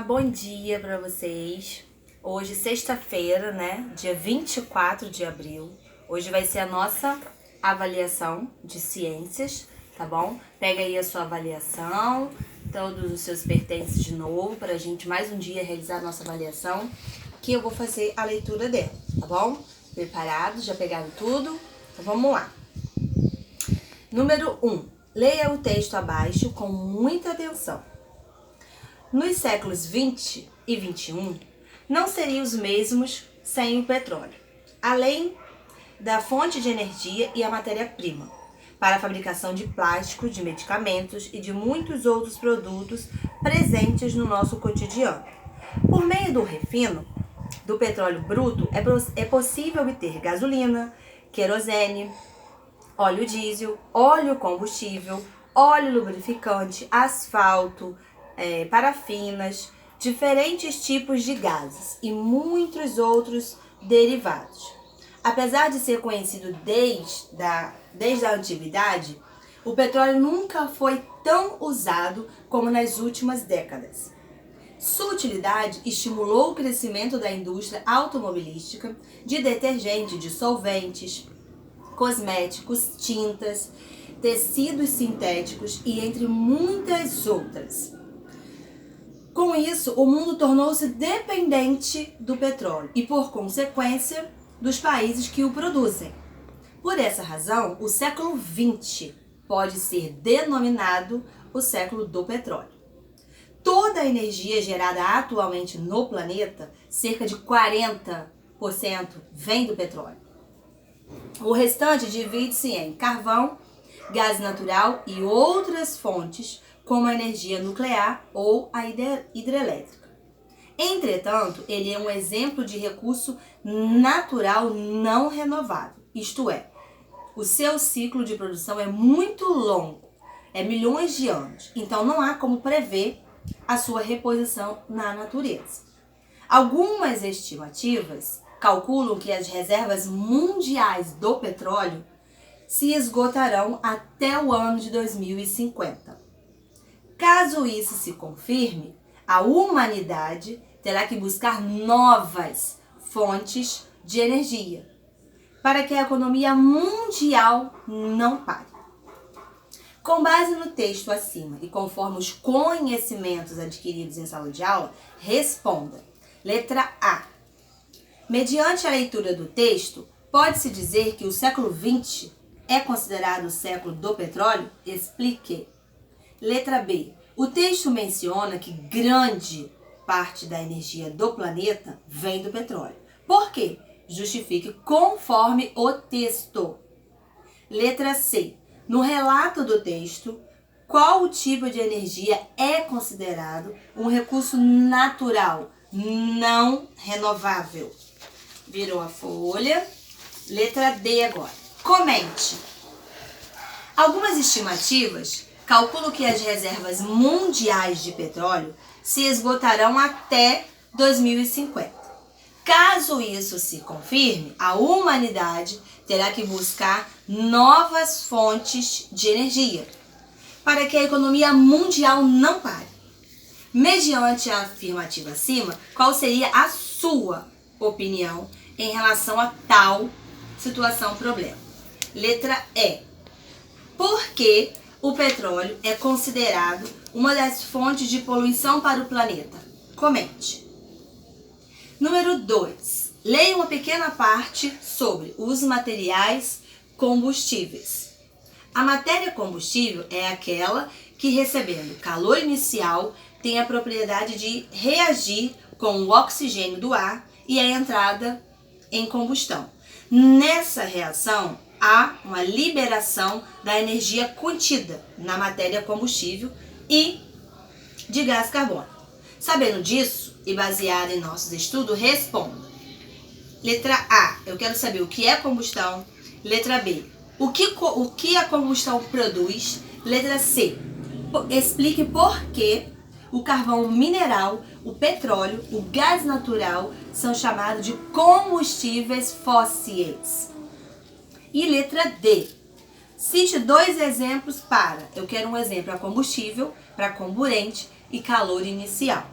Bom dia para vocês. Hoje, sexta-feira, né? Dia 24 de abril. Hoje vai ser a nossa avaliação de ciências, tá bom? Pega aí a sua avaliação, todos os seus pertences de novo, para a gente mais um dia realizar a nossa avaliação, que eu vou fazer a leitura dela, tá bom? Preparados? Já pegaram tudo? Então vamos lá. Número 1. Leia o texto abaixo com muita atenção. Nos séculos 20 e 21, não seriam os mesmos sem o petróleo, além da fonte de energia e a matéria-prima, para a fabricação de plástico, de medicamentos e de muitos outros produtos presentes no nosso cotidiano. Por meio do refino do petróleo bruto, é possível obter gasolina, querosene, óleo diesel, óleo combustível, óleo lubrificante, asfalto, parafinas, diferentes tipos de gases e muitos outros derivados. Apesar de ser conhecido desde a antiguidade, o petróleo nunca foi tão usado como nas últimas décadas. Sua utilidade estimulou o crescimento da indústria automobilística, de detergente, de solventes, cosméticos, tintas, tecidos sintéticos e entre muitas outras. Com isso, o mundo tornou-se dependente do petróleo e, por consequência, dos países que o produzem. Por essa razão, o século XX pode ser denominado o século do petróleo. Toda a energia gerada atualmente no planeta, cerca de 40%, vem do petróleo. O restante divide-se em carvão, gás natural e outras fontes, como a energia nuclear ou a hidrelétrica. Entretanto, ele é um exemplo de recurso natural não renovável, isto é, o seu ciclo de produção é muito longo, é milhões de anos, então não há como prever a sua reposição na natureza. Algumas estimativas calculam que as reservas mundiais do petróleo se esgotarão até o ano de 2050. Caso isso se confirme, a humanidade terá que buscar novas fontes de energia para que a economia mundial não pare. Com base no texto acima e conforme os conhecimentos adquiridos em sala de aula, responda. Letra A. Mediante a leitura do texto, pode-se dizer que o século XX é considerado o século do petróleo? Explique. Letra B. O texto menciona que grande parte da energia do planeta vem do petróleo. Por quê? Justifique conforme o texto. Letra C. No relato do texto, qual o tipo de energia é considerado um recurso natural, não renovável? Virou a folha. Letra D agora. Comente. Algumas estimativas calculam que as reservas mundiais de petróleo se esgotarão até 2050. Caso isso se confirme, a humanidade terá que buscar novas fontes de energia para que a economia mundial não pare. Mediante a afirmativa acima, qual seria a sua opinião em relação a tal situação-problema? Letra E. Por que o petróleo é considerado uma das fontes de poluição para o planeta? Comente. Número 2. Leia uma pequena parte sobre os materiais combustíveis. A matéria combustível é aquela que, recebendo calor inicial, tem a propriedade de reagir com o oxigênio do ar e a entrada em combustão. Nessa reação, há uma liberação da energia contida na matéria combustível e de gás carbônico. Sabendo disso e baseado em nossos estudos, responda. Letra A. Eu quero saber o que é combustão. Letra B. O que a combustão produz. Letra C. Explique por que o carvão mineral, o petróleo, o gás natural são chamados de combustíveis fósseis. E letra D. Cite 2 exemplos para. Eu quero um exemplo para combustível, para comburente e calor inicial.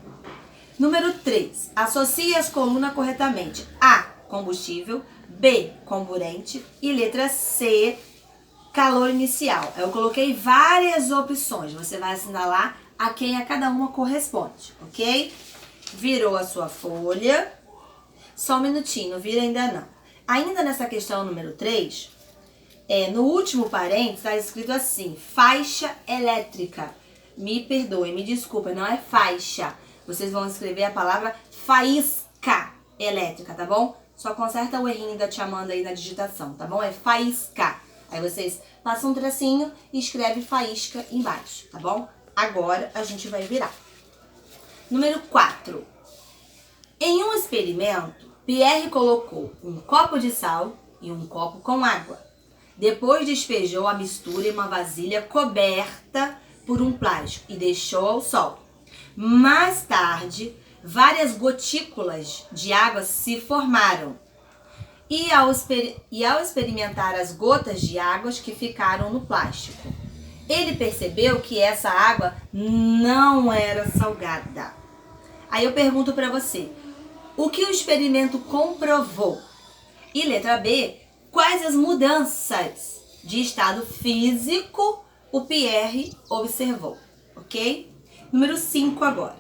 Número 3. Associe as colunas corretamente. A, combustível. B, comburente. E letra C, calor inicial. Eu coloquei várias opções. Você vai assinalar a quem a cada uma corresponde, ok? Virou a sua folha. Só um minutinho, vira ainda não. Ainda nessa questão número 3, no último parênteses está escrito assim, faixa elétrica. Me perdoem, me desculpem, não é faixa. Vocês vão escrever a palavra faísca elétrica, tá bom? Só conserta o errinho da tia Amanda aí na digitação, tá bom? É faísca. Aí vocês passam um tracinho e escreve faísca embaixo, tá bom? Agora a gente vai virar. Número 4. Em um experimento, Pierre colocou um copo de sal e um copo com água. Depois despejou a mistura em uma vasilha coberta por um plástico e deixou ao sol. Mais tarde, várias gotículas de água se formaram. E ao experimentar as gotas de água que ficaram no plástico, ele percebeu que essa água não era salgada. Aí eu pergunto para você, o que o experimento comprovou? E letra B, quais as mudanças de estado físico o Pierre observou, ok? Número 5 agora.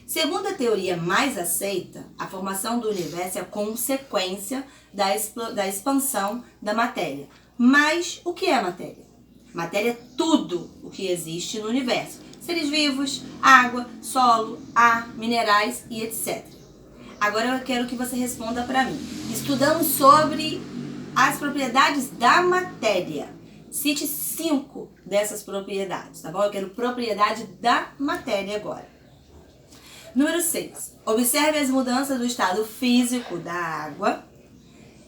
Segundo a teoria mais aceita, a formação do universo é a consequência da expansão da matéria. Mas o que é matéria? Matéria é tudo o que existe no universo. Seres vivos, água, solo, ar, minerais e etc. Agora eu quero que você responda para mim. Estudamos sobre as propriedades da matéria. Cite 5 dessas propriedades, tá bom? Eu quero propriedade da matéria agora. Número 6. Observe as mudanças do estado físico da água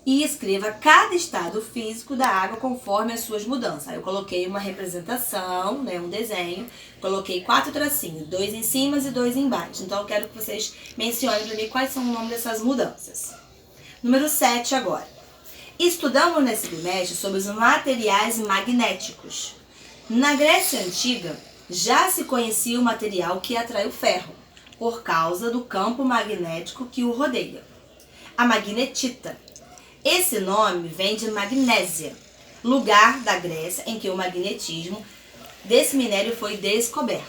e escreva cada estado físico da água conforme as suas mudanças. Eu coloquei uma representação, né, um desenho, coloquei 4 tracinhos, 2 em cima e 2 embaixo. Então eu quero que vocês mencionem para mim quais são o nome dessas mudanças. Número 7 agora. Estudamos nesse bimestre sobre os materiais magnéticos. Na Grécia Antiga, já se conhecia o material que atrai o ferro, por causa do campo magnético que o rodeia, a magnetita. Esse nome vem de Magnésia, lugar da Grécia em que o magnetismo desse minério foi descoberto.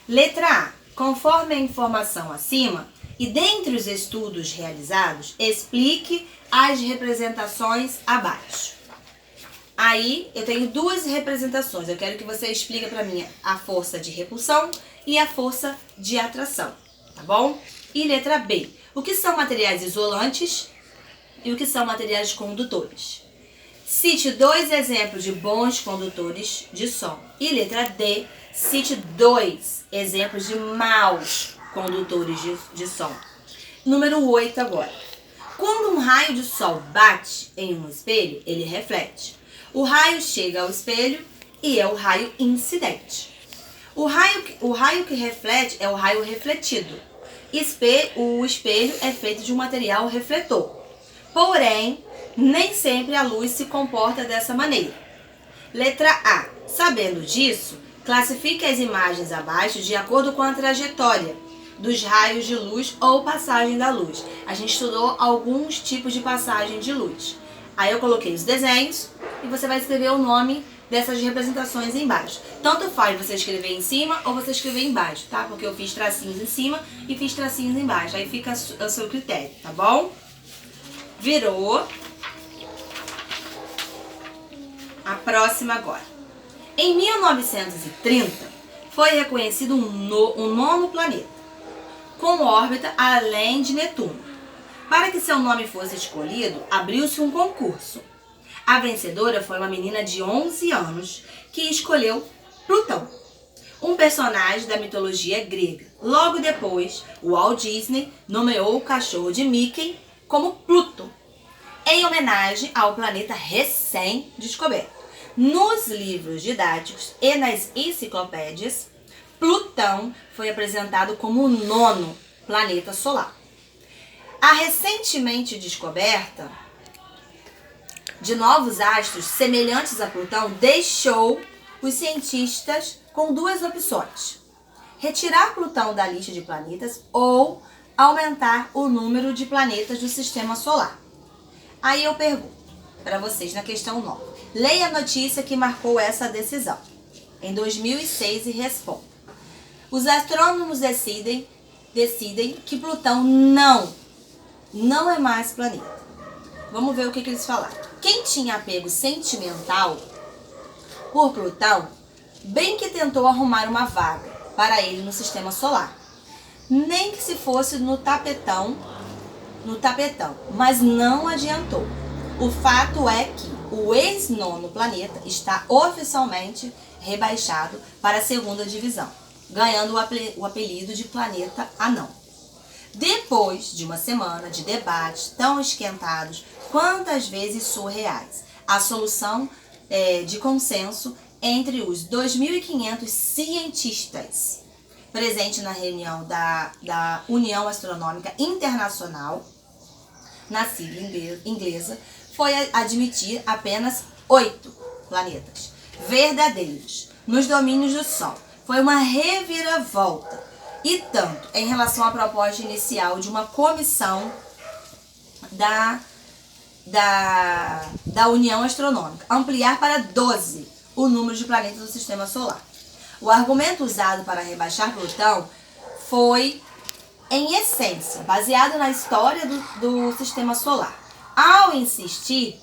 Letra A. Conforme a informação acima, e dentre os estudos realizados, explique as representações abaixo. Aí eu tenho 2 representações. Eu quero que você explique para mim a força de repulsão e a força de atração, tá bom? E letra B. O que são materiais isolantes e o que são materiais condutores? Cite 2 exemplos de bons condutores de som. E letra D. Cite 2 exemplos de maus condutores de som. Número 8 agora. Quando um raio de sol bate em um espelho, ele reflete. O raio chega ao espelho e é o raio incidente. O raio que reflete é o raio refletido. O espelho é feito de um material refletor. Porém, nem sempre a luz se comporta dessa maneira. Letra A. Sabendo disso, classifique as imagens abaixo de acordo com a trajetória dos raios de luz ou passagem da luz. A gente estudou alguns tipos de passagem de luz. Aí eu coloquei os desenhos e você vai escrever o nome dessas representações embaixo. Tanto faz você escrever em cima ou você escrever embaixo, tá? Porque eu fiz tracinhos em cima e fiz tracinhos embaixo. Aí fica a seu critério, tá bom? Virou. A próxima agora. Em 1930, foi reconhecido um nono planeta com órbita além de Netuno. Para que seu nome fosse escolhido, abriu-se um concurso. A vencedora foi uma menina de 11 anos que escolheu Plutão, um personagem da mitologia grega. Logo depois, o Walt Disney nomeou o cachorro de Mickey como Pluto, em homenagem ao planeta recém-descoberto. Nos livros didáticos e nas enciclopédias, Plutão foi apresentado como o 9º planeta solar. A recentemente descoberta de novos astros semelhantes a Plutão deixou os cientistas com 2 opções. retirar Plutão da lista de planetas ou aumentar o número de planetas do sistema solar. Aí eu pergunto para vocês na questão 9. Leia a notícia que marcou essa decisão. Em 2006 e responda. Os astrônomos decidem que Plutão não é mais planeta. Vamos ver o que eles falaram. Quem tinha apego sentimental por Plutão, bem que tentou arrumar uma vaga para ele no sistema solar. Nem que se fosse no tapetão, mas não adiantou. O fato é que o ex-nono planeta está oficialmente rebaixado para a segunda divisão, ganhando o apelido de planeta anão. Depois de uma semana de debates tão esquentados quantas vezes surreais, a solução de consenso entre os 2.500 cientistas presentes na reunião da União Astronômica Internacional, na sigla inglesa, foi admitir apenas 8 planetas verdadeiros nos domínios do Sol. Foi uma reviravolta, e tanto em relação à proposta inicial de uma comissão da União Astronômica, ampliar para 12 o número de planetas do Sistema Solar. O argumento usado para rebaixar Plutão foi, em essência, baseado na história do Sistema Solar, ao insistir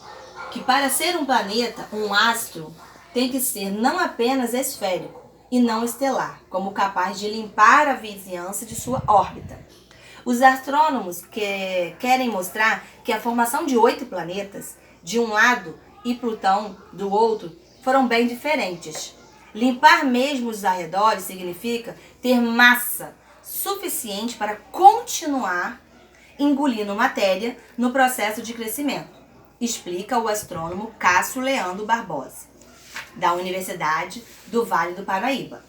que para ser um planeta, um astro tem que ser não apenas esférico e não estelar, como capaz de limpar a vizinhança de sua órbita. Os astrônomos querem mostrar que a formação de 8 planetas de um lado e Plutão do outro foram bem diferentes. Limpar mesmo os arredores significa ter massa suficiente para continuar engolindo matéria no processo de crescimento, explica o astrônomo Cássio Leandro Barbosa, da Universidade do Vale do Paraíba.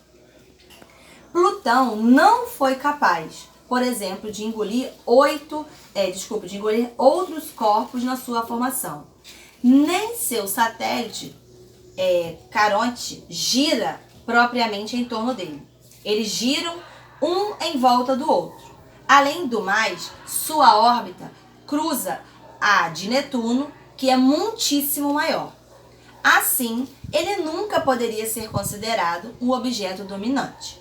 Plutão não foi capaz, por exemplo, de engolir outros corpos na sua formação. Nem seu satélite Caronte gira propriamente em torno dele. Eles giram um em volta do outro. Além do mais, sua órbita cruza a de Netuno, que é muitíssimo maior. Assim, ele nunca poderia ser considerado um objeto dominante.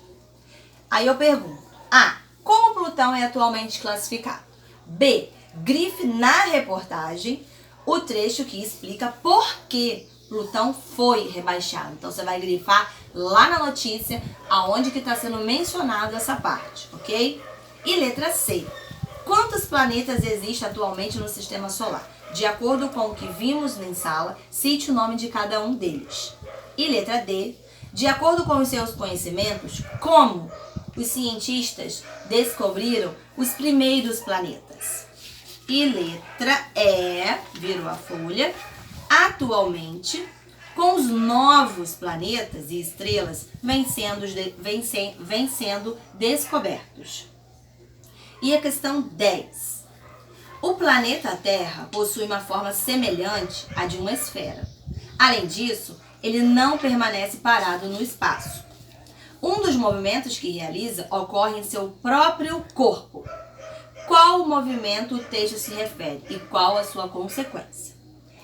Aí eu pergunto: A. Como Plutão é atualmente classificado? B. Grife na reportagem o trecho que explica por que Plutão foi rebaixado. Então você vai grifar lá na notícia aonde que está sendo mencionado essa parte, ok? E letra C. Quantos planetas existem atualmente no Sistema Solar? De acordo com o que vimos em sala, cite o nome de cada um deles. E letra D. De acordo com os seus conhecimentos, como os cientistas descobriram os primeiros planetas? E letra E. Virou a folha. Atualmente, com os novos planetas e estrelas vêm sendo descobertos. E a questão 10. O planeta Terra possui uma forma semelhante à de uma esfera. Além disso, ele não permanece parado no espaço. Um dos movimentos que realiza ocorre em seu próprio corpo. Qual movimento o texto se refere e qual a sua consequência?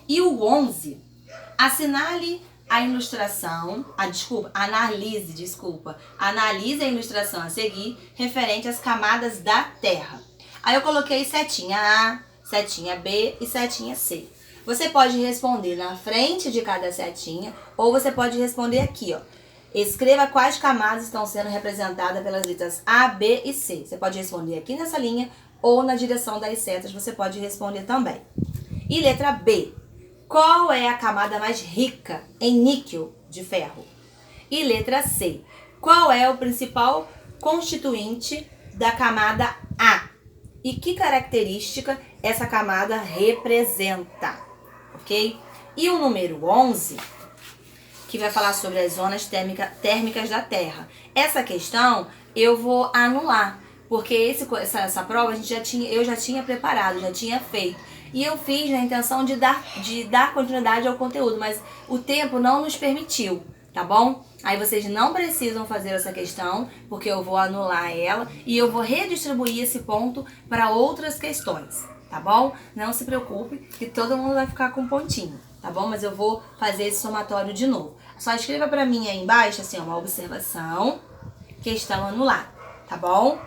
E o 11, analise a ilustração a seguir referente às camadas da Terra. Aí eu coloquei setinha A, setinha B e setinha C. Você pode responder na frente de cada setinha ou você pode responder aqui, ó. Escreva quais camadas estão sendo representadas pelas letras A, B e C. Você pode responder aqui nessa linha ou na direção das setas, você pode responder também. E letra B. Qual é a camada mais rica em níquel de ferro? E letra C. Qual é o principal constituinte da camada A? E que característica essa camada representa? Ok? E o número 11, que vai falar sobre as zonas térmicas da Terra. Essa questão eu vou anular, porque essa prova eu já tinha preparado, já tinha feito. E eu fiz na intenção de dar continuidade ao conteúdo, mas o tempo não nos permitiu. tá bom? Aí vocês não precisam fazer essa questão, porque eu vou anular ela e eu vou redistribuir esse ponto para outras questões, tá bom? Não se preocupe que todo mundo vai ficar com pontinho, tá bom? Mas eu vou fazer esse somatório de novo. Só escreva para mim aí embaixo, assim, uma observação, questão anulada, tá bom?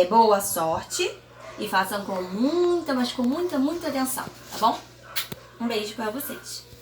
Boa sorte e façam com muita, mas com muita, muita atenção, tá bom? Um beijo para vocês.